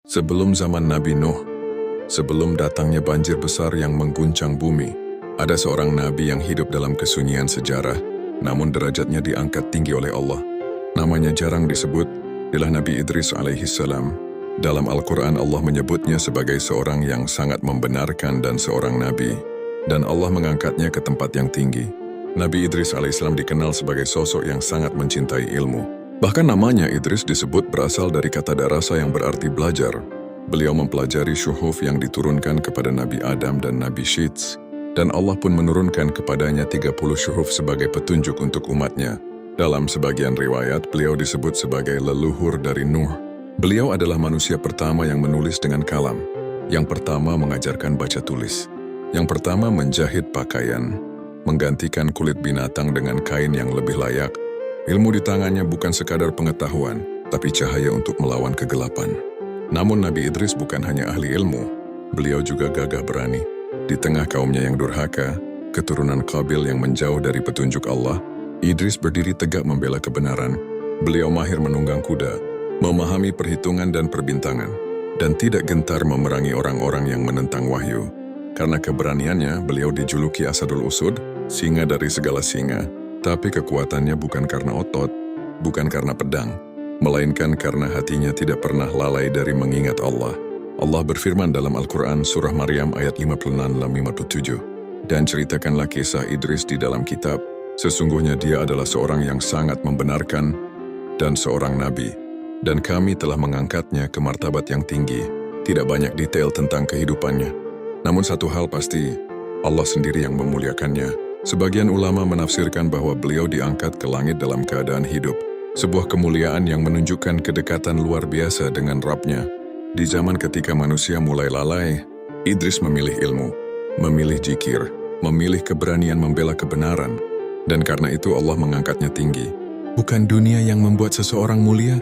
Sebelum zaman Nabi Nuh, sebelum datangnya banjir besar yang mengguncang bumi, ada seorang nabi yang hidup dalam kesunyian sejarah, namun derajatnya diangkat tinggi oleh Allah. Namanya jarang disebut, ialah Nabi Idris alaihissalam. Dalam Al-Quran Allah menyebutnya sebagai seorang yang sangat membenarkan dan seorang nabi, dan Allah mengangkatnya ke tempat yang tinggi. Nabi Idris alaihissalam dikenal sebagai sosok yang sangat mencintai ilmu. Bahkan namanya Idris disebut berasal dari kata darasa yang berarti belajar. Beliau mempelajari syuhuf yang diturunkan kepada Nabi Adam dan Nabi Syits, dan Allah pun menurunkan kepadanya 30 syuhuf sebagai petunjuk untuk umatnya. Dalam sebagian riwayat, beliau disebut sebagai leluhur dari Nuh. Beliau adalah manusia pertama yang menulis dengan kalam, yang pertama mengajarkan baca tulis, yang pertama menjahit pakaian, menggantikan kulit binatang dengan kain yang lebih layak. Ilmu di tangannya bukan sekadar pengetahuan, tapi cahaya untuk melawan kegelapan. Namun Nabi Idris bukan hanya ahli ilmu, beliau juga gagah berani. Di tengah kaumnya yang durhaka, keturunan Qabil yang menjauh dari petunjuk Allah, Idris berdiri tegak membela kebenaran. Beliau mahir menunggang kuda, memahami perhitungan dan perbintangan, dan tidak gentar memerangi orang-orang yang menentang wahyu. Karena keberaniannya, beliau dijuluki Asadul Usud, singa dari segala singa. Tapi kekuatannya bukan karena otot, bukan karena pedang, melainkan karena hatinya tidak pernah lalai dari mengingat Allah. Allah berfirman dalam Al-Quran surah Maryam ayat 56-57, dan ceritakanlah kisah Idris di dalam kitab, sesungguhnya dia adalah seorang yang sangat membenarkan dan seorang nabi, dan kami telah mengangkatnya ke martabat yang tinggi. Tidak banyak detail tentang kehidupannya, namun satu hal pasti, Allah sendiri yang memuliakannya. Sebagian ulama menafsirkan bahwa beliau diangkat ke langit dalam keadaan hidup, sebuah kemuliaan yang menunjukkan kedekatan luar biasa dengan Rabb-nya. Di zaman ketika manusia mulai lalai, Idris memilih ilmu, memilih zikir, memilih keberanian membela kebenaran, dan karena itu Allah mengangkatnya tinggi. Bukan dunia yang membuat seseorang mulia,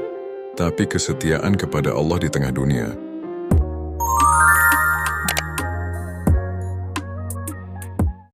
tapi kesetiaan kepada Allah di tengah dunia.